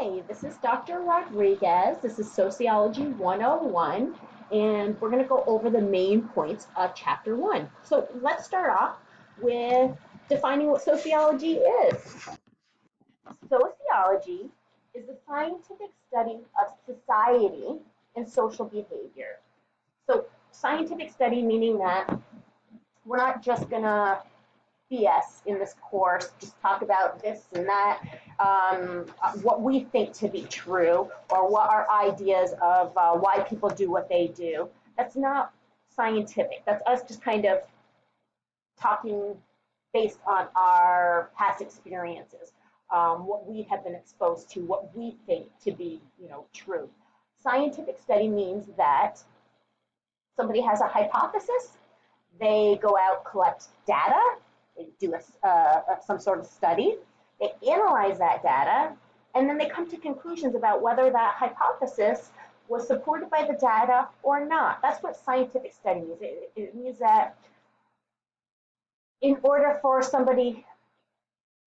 Hi, this is Dr. Rodriguez. This is Sociology 101, and we're going to go over the main points of Chapter 1. So let's start off with defining what sociology is. Sociology is the scientific study of society and social behavior. So, scientific study meaning that we're not just going to BS in this course, just talk about this and that, what we think to be true, or what our ideas of why people do what they do. That's not scientific. That's us just kind of talking based on our past experiences, what we have been exposed to, what we think to be, true. Scientific study means that somebody has a hypothesis, they go out, collect data, they do some sort of study, they analyze that data, and then they come to conclusions about whether that hypothesis was supported by the data or not. That's what scientific study means. It means that in order for somebody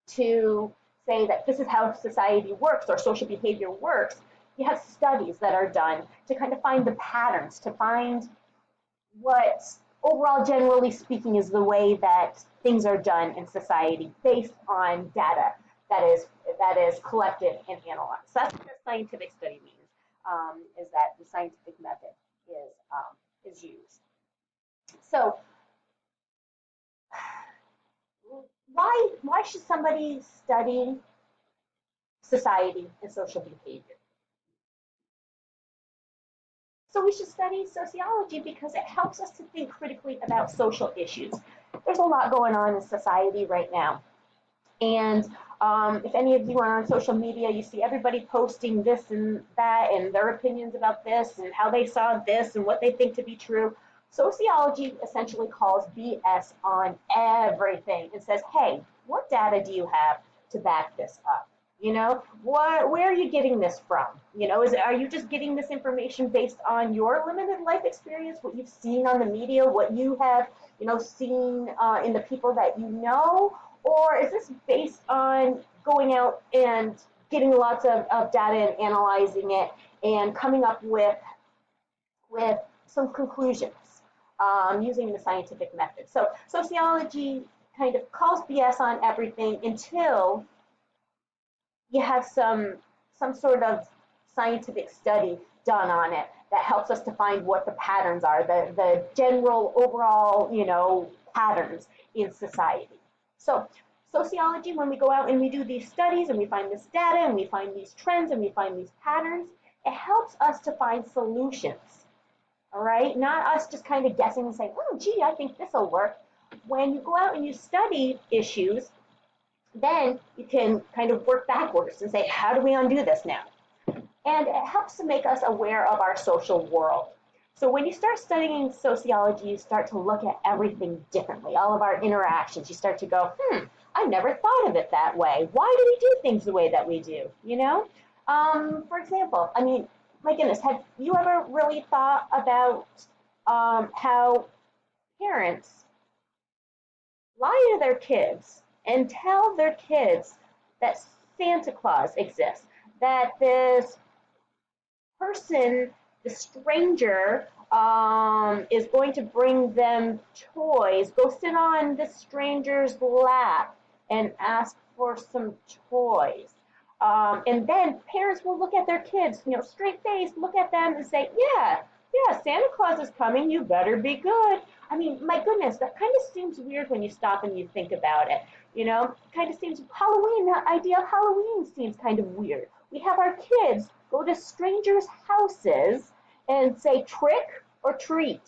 to say that this is how society works or social behavior works, you have studies that are done to kind of find the patterns, to find what overall, generally speaking, is the way that things are done in society based on data that is collected and analyzed. So that's what scientific study means, is that the scientific method is used. So why should somebody study society and social behavior? So we should study sociology because it helps us to think critically about social issues. There's a lot going on in society right now. And if any of you are on social media, you see everybody posting this and that and their opinions about this and how they saw this and what they think to be true. Sociology essentially calls BS on everything and says, hey, what data do you have to back this up? Where are you getting this from? Are you just getting this information based on your limited life experience, what you've seen on the media, what you have, seen in the people that you know? Or is this based on going out and getting lots of data and analyzing it and coming up with some conclusions using the scientific method? So sociology kind of calls BS on everything until you have some sort of scientific study done on it that helps us to find what the patterns are, the general overall, patterns in society. So sociology, when we go out and we do these studies and we find this data and we find these trends and we find these patterns, it helps us to find solutions, all right? Not us just kind of guessing and saying, oh, gee, I think this will work. When you go out and you study issues, then you can kind of work backwards and say, how do we undo this now? And it helps to make us aware of our social world. So when you start studying sociology, you start to look at everything differently, all of our interactions. You start to go, I never thought of it that way. Why do we do things the way that we do? For example, my goodness, have you ever really thought about how parents lie to their kids and tell their kids that Santa Claus exists, that this person, the stranger, is going to bring them toys. Go sit on the stranger's lap and ask for some toys. And then parents will look at their kids, straight face, look at them and say, yeah, Santa Claus is coming, you better be good. My goodness, that kind of seems weird when you stop and you think about it. Kind of seems Halloween, the idea of Halloween seems kind of weird. We have our kids go to strangers' houses and say trick or treat.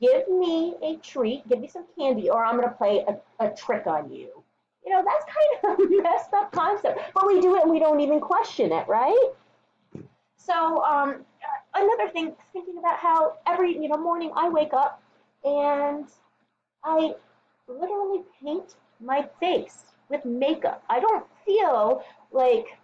Give me a treat, give me some candy, or I'm going to play a trick on you. That's kind of a messed up concept, but we do it and we don't even question it, right? So another thing, thinking about how every morning I wake up and I literally paint my face with makeup. I don't feel like,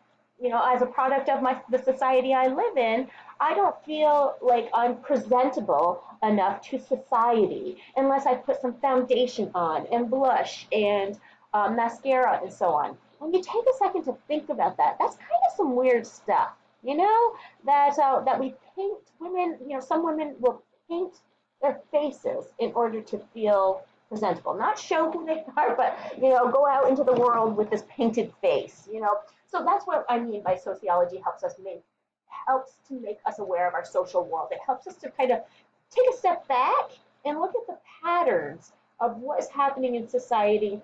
as a product of the society I live in, I don't feel like I'm presentable enough to society unless I put some foundation on and blush and mascara and so on. when you take a second to think about that, that's kind of some weird stuff, that we paint women, some women will paint their faces in order to feel presentable, not show who they are, but go out into the world with this painted face. So that's what I mean by sociology helps to make us aware of our social world. It helps us to kind of take a step back and look at the patterns of what is happening in society.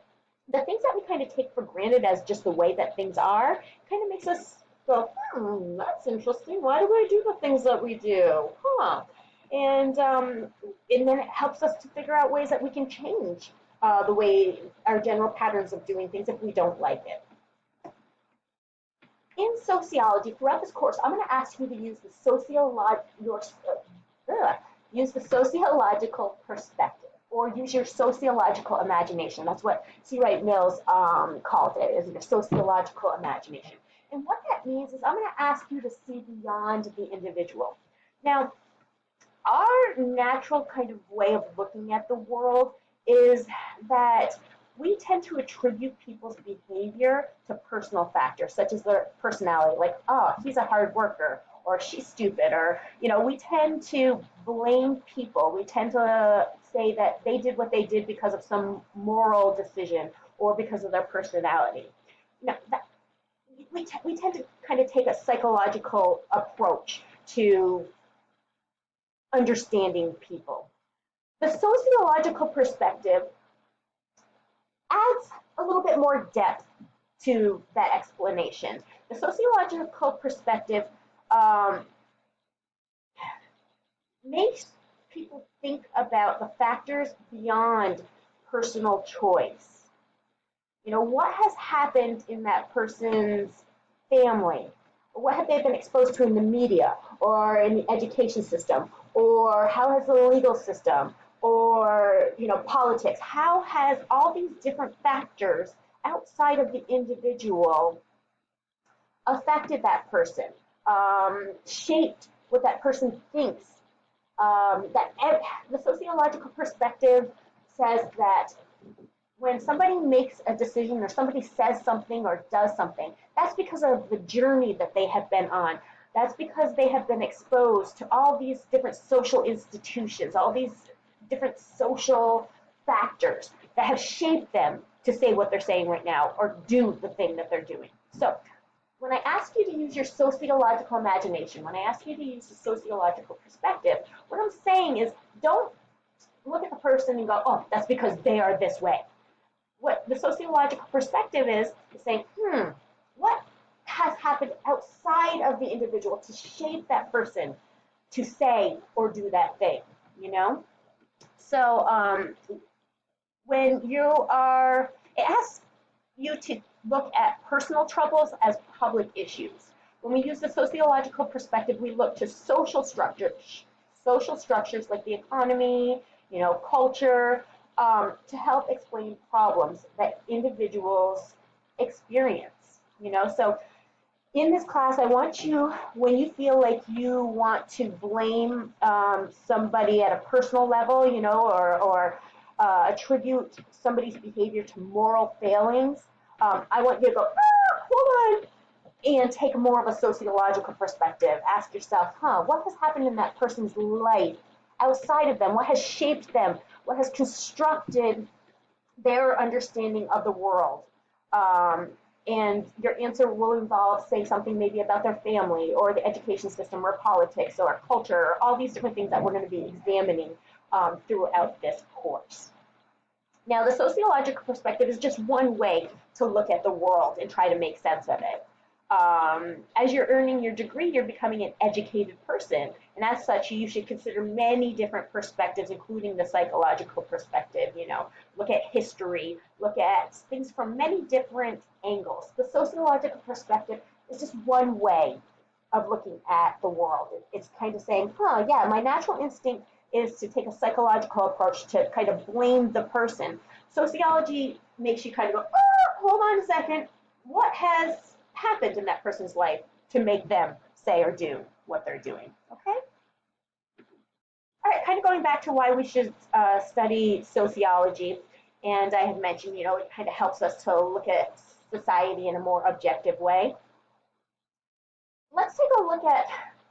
The things that we kind of take for granted as just the way that things are kind of makes us go, that's interesting. Why do we do the things that we do? And then it helps us to figure out ways that we can change the way our general patterns of doing things if we don't like it. In sociology, throughout this course, I'm going to ask you to use the sociological perspective, or use your sociological imagination. That's what C. Wright Mills called it, is your sociological imagination. And what that means is I'm going to ask you to see beyond the individual. Now, our natural kind of way of looking at the world is that we tend to attribute people's behavior to personal factors, such as their personality, like, oh, he's a hard worker, or she's stupid, or, we tend to blame people. We tend to say that they did what they did because of some moral decision or because of their personality. We tend to kind of take a psychological approach to understanding people. The sociological perspective adds a little bit more depth to that explanation. The sociological perspective makes people think about the factors beyond personal choice. What has happened in that person's family? What have they been exposed to in the media or in the education system? Or how has the legal system or politics, how has all these different factors outside of the individual affected that person, shaped what that person thinks? The sociological perspective says that when somebody makes a decision or somebody says something or does something, that's because of the journey that they have been on. That's because they have been exposed to all these different social institutions, all these different social factors that have shaped them to say what they're saying right now or do the thing that they're doing. So when I ask you to use your sociological imagination, when I ask you to use the sociological perspective, what I'm saying is don't look at the person and go, oh, that's because they are this way. What the sociological perspective is saying, what has happened outside of the individual to shape that person to say or do that thing, So when it asks you to look at personal troubles as public issues. When we use the sociological perspective, we look to social structures like the economy, culture, to help explain problems that individuals experience. So in this class, I want you, when you feel like you want to blame somebody at a personal level, or attribute somebody's behavior to moral failings, I want you to go, hold on, and take more of a sociological perspective. Ask yourself, what has happened in that person's life outside of them? What has shaped them? What has constructed their understanding of the world? And your answer will involve saying something maybe about their family or the education system or politics or culture, or all these different things that we're going to be examining throughout this course. Now, the sociological perspective is just one way to look at the world and try to make sense of it. As you're earning your degree, you're becoming an educated person. And as such, you should consider many different perspectives, including the psychological perspective, look at history, look at things from many different angles. The sociological perspective is just one way of looking at the world. It's kind of saying, yeah, my natural instinct is to take a psychological approach to kind of blame the person. Sociology makes you kind of go, hold on a second, what has happened in that person's life to make them say or do what they're doing, okay? All right, kind of going back to why we should study sociology, and I had mentioned, it kind of helps us to look at society in a more objective way. Let's take a look at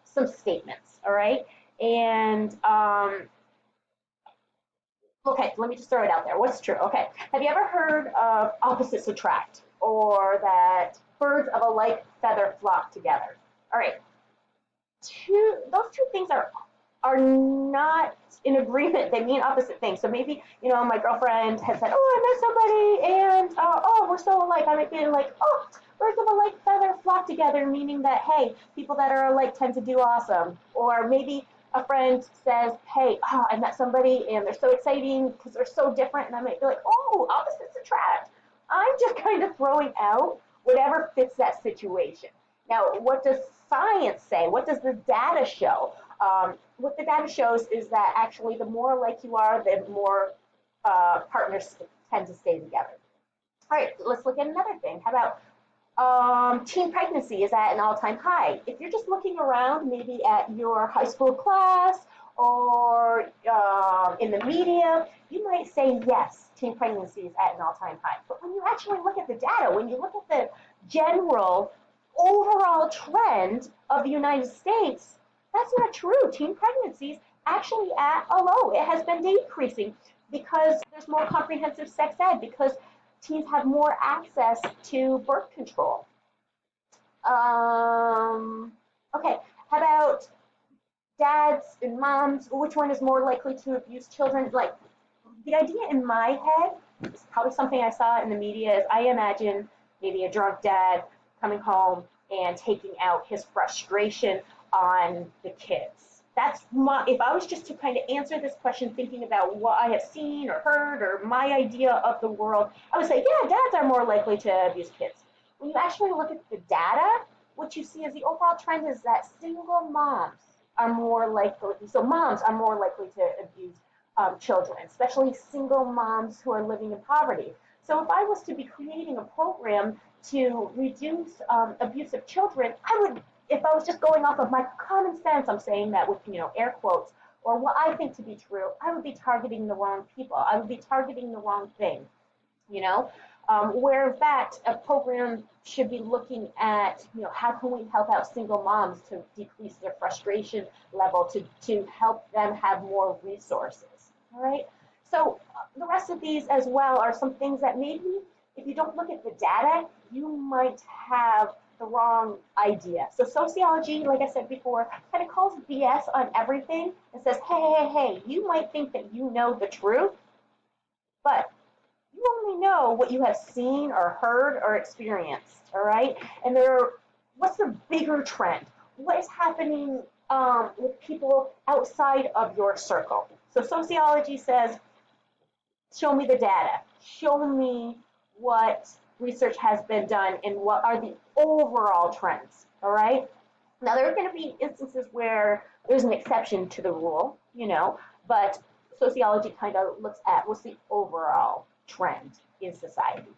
some statements, all right? And okay, let me just throw it out there. What's true? Okay, have you ever heard of opposites attract, or that birds of a like feather flock together? All right, those two things are not in agreement. They mean opposite things. So maybe, my girlfriend has said, oh, I met somebody and oh, we're so alike. I might be like, oh, birds of a like feather flock together, meaning that, hey, people that are alike tend to do awesome. Or maybe a friend says, hey, oh, I met somebody and they're so exciting because they're so different. And I might be like, oh, opposites attract. I'm just kind of throwing out whatever fits that situation. Now, what does science say? What does the data show? What the data shows is that actually the more alike you are, the more partners tend to stay together. All right, let's look at another thing. How about teen pregnancy is at an all-time high? If you're just looking around, maybe at your high school class or in the media, you might say, yes, teen pregnancy is at an all-time high. But when you actually look at the data, when you look at the general overall trend of the United States, that's not true. Teen pregnancy is actually at a low. It has been decreasing because there's more comprehensive sex ed, because teens have more access to birth control. Okay, how about dads and moms? Which one is more likely to abuse children? Like, the idea in my head, it's probably something I saw in the media, is I imagine maybe a drunk dad coming home and taking out his frustration on the kids. That's if I was just to kind of answer this question thinking about what I have seen or heard or my idea of the world, I would say, yeah, dads are more likely to abuse kids. When you actually look at the data, what you see is the overall trend is that single moms are more likely, so moms are more likely to abuse children, especially single moms who are living in poverty. So if I was to be creating a program to reduce abuse of children, I would, if I was just going off of my common sense, I'm saying that with air quotes, or what I think to be true, I would be targeting the wrong people. I would be targeting the wrong thing, where in fact a program should be looking at, how can we help out single moms to decrease their frustration level, to help them have more resources, all right? So the rest of these as well are some things that maybe if you don't look at the data, you might have the wrong idea. So sociology, like I said before, kind of calls BS on everything and says, hey, you might think that you know the truth, but you only know what you have seen or heard or experienced, all right? And what's the bigger trend? What is happening with people outside of your circle? So sociology says, show me the data. Show me what research has been done and what are the overall trends, all right? Now, there are going to be instances where there's an exception to the rule, but sociology kind of looks at what's the overall trend in society.